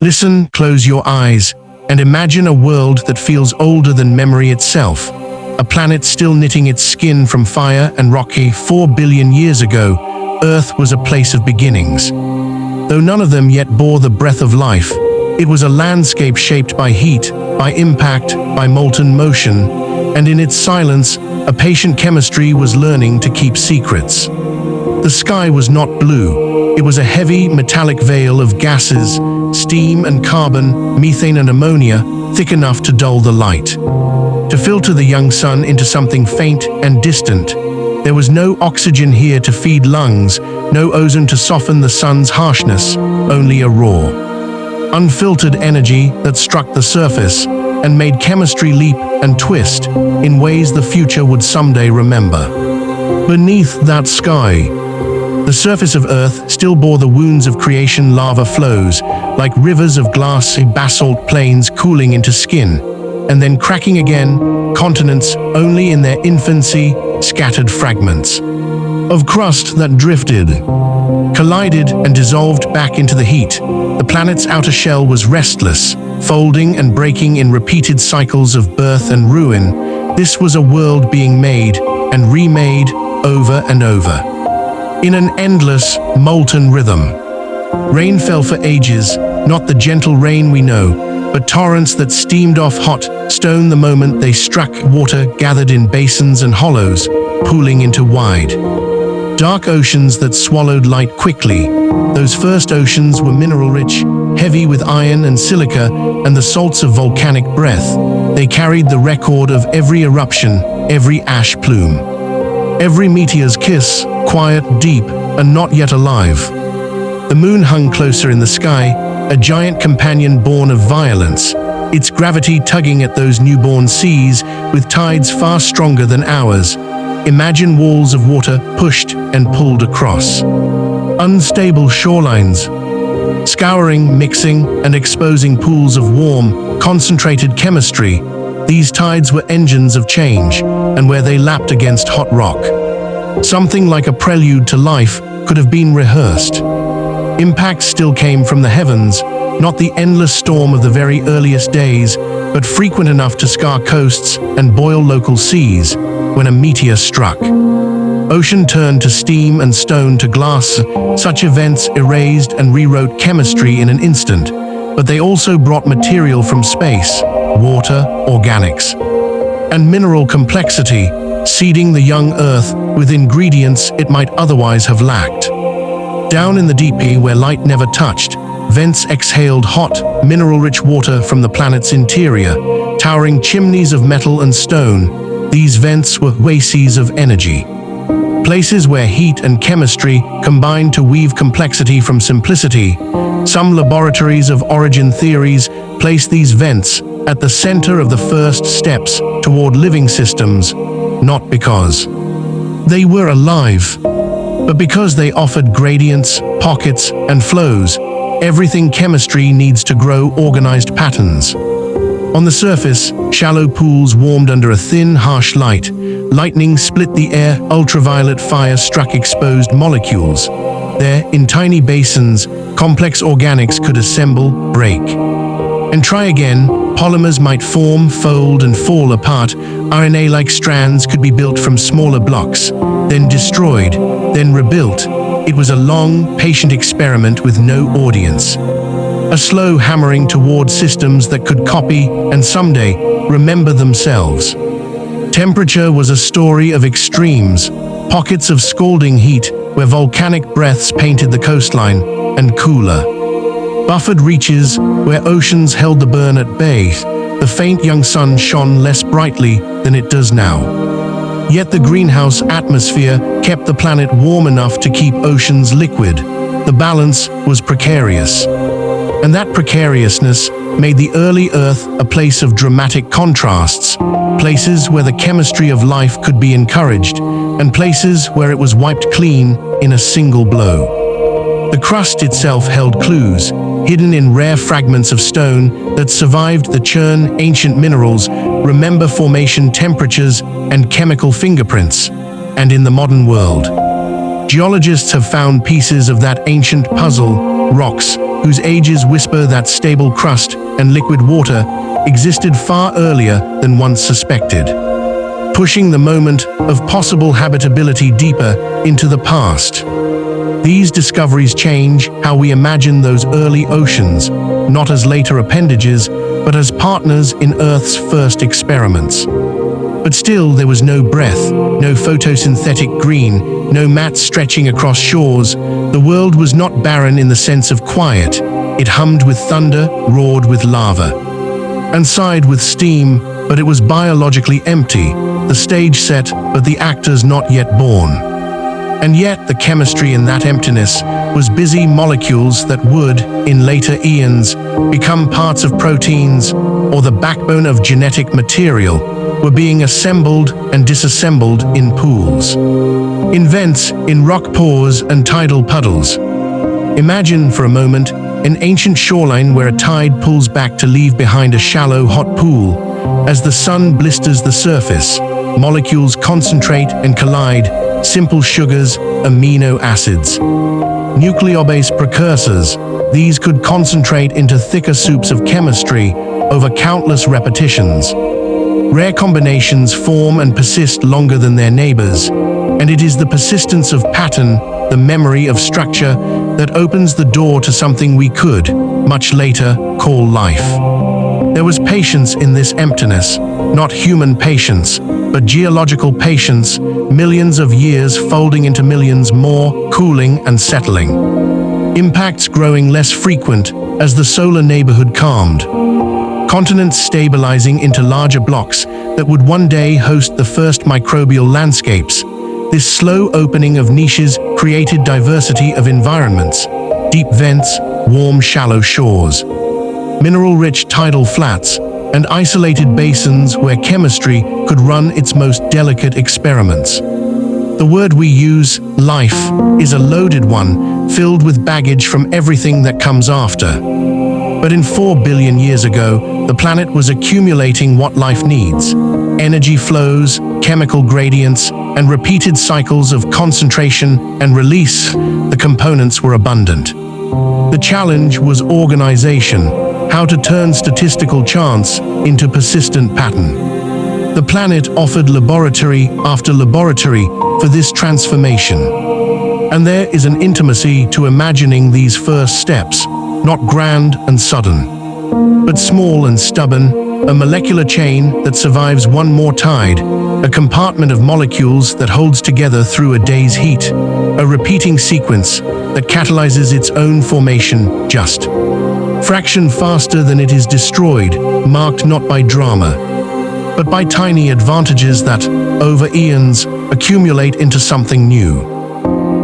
Listen, close your eyes, and imagine a world that feels older than memory itself. A planet still knitting its skin from fire and rocky. 4 billion years ago, Earth was a place of beginnings. Though none of them yet bore the breath of life, it was a landscape shaped by heat, by impact, by molten motion, and in its silence, a patient chemistry was learning to keep secrets. The sky was not blue. It was a heavy, metallic veil of gases, steam and carbon, methane and ammonia, thick enough to dull the light, to filter the young sun into something faint and distant. There was no oxygen here to feed lungs, no ozone to soften the sun's harshness, only a raw, unfiltered energy that struck the surface and made chemistry leap and twist in ways the future would someday remember. Beneath that sky, the surface of Earth still bore the wounds of creation. Lava flows, like rivers of glassy basalt plains cooling into skin, and then cracking again, continents only in their infancy, scattered fragments of crust that drifted, collided, and dissolved back into the heat. The planet's outer shell was restless, folding and breaking in repeated cycles of birth and ruin. This was a world being made and remade over and over, in an endless, molten rhythm. Rain fell for ages, not the gentle rain we know, but torrents that steamed off hot stone the moment they struck. Water gathered in basins and hollows, pooling into wide, dark oceans that swallowed light quickly. Those first oceans were mineral-rich, heavy with iron and silica and the salts of volcanic breath. They carried the record of every eruption, every ash plume, every meteor's kiss, quiet, deep, and not yet alive. The moon hung closer in the sky, a giant companion born of violence, its gravity tugging at those newborn seas with tides far stronger than ours. Imagine walls of water pushed and pulled across unstable shorelines, scouring, mixing, and exposing pools of warm, concentrated chemistry. These tides were engines of change, and where they lapped against hot rock, something like a prelude to life could have been rehearsed. Impacts still came from the heavens, not the endless storm of the very earliest days, but frequent enough to scar coasts and boil local seas. When a meteor struck, ocean turned to steam and stone to glass. Such events erased and rewrote chemistry in an instant, but they also brought material from space, water, organics, and mineral complexity, seeding the young Earth with ingredients it might otherwise have lacked. Down in the deep where light never touched, vents exhaled hot, mineral-rich water from the planet's interior, towering chimneys of metal and stone. These vents were oases of energy, places where heat and chemistry combined to weave complexity from simplicity. Some laboratories of origin theories place these vents at the center of the first steps toward living systems, not because they were alive, but because they offered gradients, pockets, and flows. Everything chemistry needs to grow organized patterns. On the surface, shallow pools warmed under a thin, harsh light. Lightning split the air, ultraviolet fire struck exposed molecules. There, in tiny basins, complex organics could assemble, break, and try again. Polymers might form, fold, and fall apart. RNA-like strands could be built from smaller blocks, then destroyed, then rebuilt. It was a long, patient experiment with no audience. A slow hammering toward systems that could copy and someday remember themselves. Temperature was a story of extremes, pockets of scalding heat where volcanic breaths painted the coastline, and cooler, buffered reaches where oceans held the burn at bay. The faint young sun shone less brightly than it does now. Yet the greenhouse atmosphere kept the planet warm enough to keep oceans liquid. The balance was precarious. And that precariousness made the early Earth a place of dramatic contrasts, places where the chemistry of life could be encouraged, and places where it was wiped clean in a single blow. The crust itself held clues, hidden in rare fragments of stone that survived the churn. Ancient minerals remember formation temperatures and chemical fingerprints. And in the modern world, geologists have found pieces of that ancient puzzle, rocks whose ages whisper that stable crust and liquid water existed far earlier than once suspected, pushing the moment of possible habitability deeper into the past. These discoveries change how we imagine those early oceans, not as later appendages, but as partners in Earth's first experiments. But still, there was no breath, no photosynthetic green, no mats stretching across shores. The world was not barren in the sense of quiet. It hummed with thunder, roared with lava, and sighed with steam, but it was biologically empty, the stage set, but the actors not yet born. And yet, the chemistry in that emptiness was busy. Molecules that would, in later eons, become parts of proteins or the backbone of genetic material, were being assembled and disassembled in pools, in vents, in rock pores and tidal puddles. Imagine for a moment an ancient shoreline where a tide pulls back to leave behind a shallow, hot pool. As the sun blisters the surface, molecules concentrate and collide, simple sugars, amino acids, nucleobase precursors. These could concentrate into thicker soups of chemistry over countless repetitions. Rare combinations form and persist longer than their neighbors, and it is the persistence of pattern, the memory of structure, that opens the door to something we could, much later, call life. There was patience in this emptiness, not human patience, but geological patience, millions of years folding into millions more, cooling and settling. Impacts growing less frequent as the solar neighborhood calmed. Continents stabilizing into larger blocks that would one day host the first microbial landscapes. This slow opening of niches created diversity of environments, deep vents, warm shallow shores, mineral-rich tidal flats, and isolated basins where chemistry could run its most delicate experiments. The word we use, life, is a loaded one, filled with baggage from everything that comes after. But in 4 billion years ago, the planet was accumulating what life needs: energy flows, chemical gradients, and repeated cycles of concentration and release. The components were abundant. The challenge was organization, how to turn statistical chance into persistent pattern. The planet offered laboratory after laboratory for this transformation. And there is an intimacy to imagining these first steps, not grand and sudden, but small and stubborn, a molecular chain that survives one more tide, a compartment of molecules that holds together through a day's heat, a repeating sequence that catalyzes its own formation just fraction faster than it is destroyed, marked not by drama, but by tiny advantages that, over eons, accumulate into something new.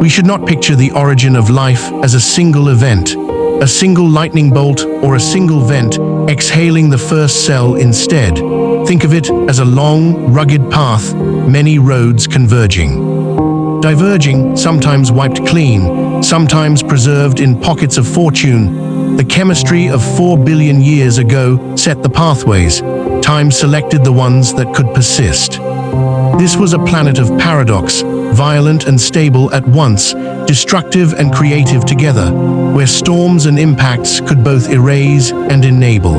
We should not picture the origin of life as a single event, a single lightning bolt or a single vent exhaling the first cell. Instead, think of it as a long, rugged path, many roads converging, diverging, sometimes wiped clean, sometimes preserved in pockets of fortune. The chemistry of 4 billion years ago set the pathways. Time selected the ones that could persist. This was a planet of paradox, violent and stable at once, destructive and creative together, where storms and impacts could both erase and enable,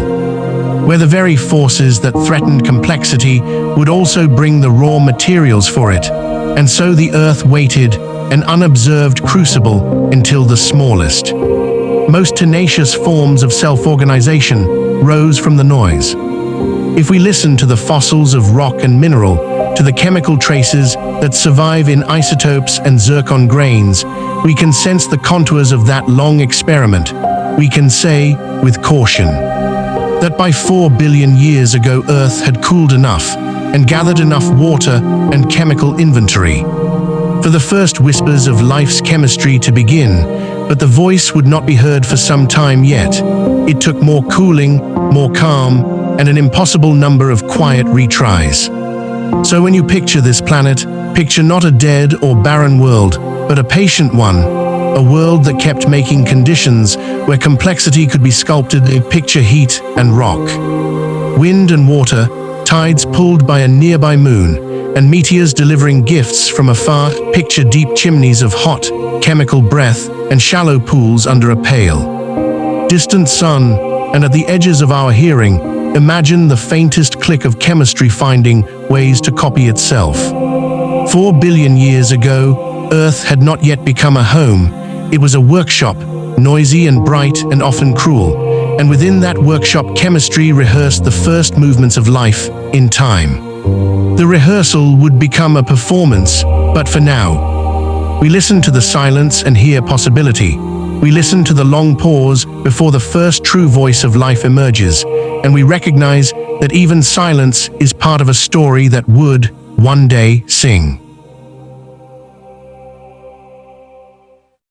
where the very forces that threatened complexity would also bring the raw materials for it. And so the Earth waited, an unobserved crucible, until the smallest, most tenacious forms of self-organization rose from the noise. If we listen to the fossils of rock and mineral, to the chemical traces that survive in isotopes and zircon grains, we can sense the contours of that long experiment. We can say, with caution, that by 4 billion years ago Earth had cooled enough and gathered enough water and chemical inventory for the first whispers of life's chemistry to begin, but the voice would not be heard for some time yet. It took more cooling, more calm, and an impossible number of quiet retries. So when you picture this planet, picture not a dead or barren world, but a patient one, a world that kept making conditions where complexity could be sculpted. Picture heat and rock, wind and water, tides pulled by a nearby moon, and meteors delivering gifts from afar. Picture deep chimneys of hot, chemical breath and shallow pools under a pale, distant sun, and at the edges of our hearing, imagine the faintest click of chemistry finding ways to copy itself. 4 billion years ago, Earth had not yet become a home. It was a workshop, noisy and bright and often cruel. And within that workshop, chemistry rehearsed the first movements of life in time. The rehearsal would become a performance, but for now, we listen to the silence and hear possibility. We listen to the long pause before the first true voice of life emerges, and we recognize that even silence is part of a story that would, one day, sing.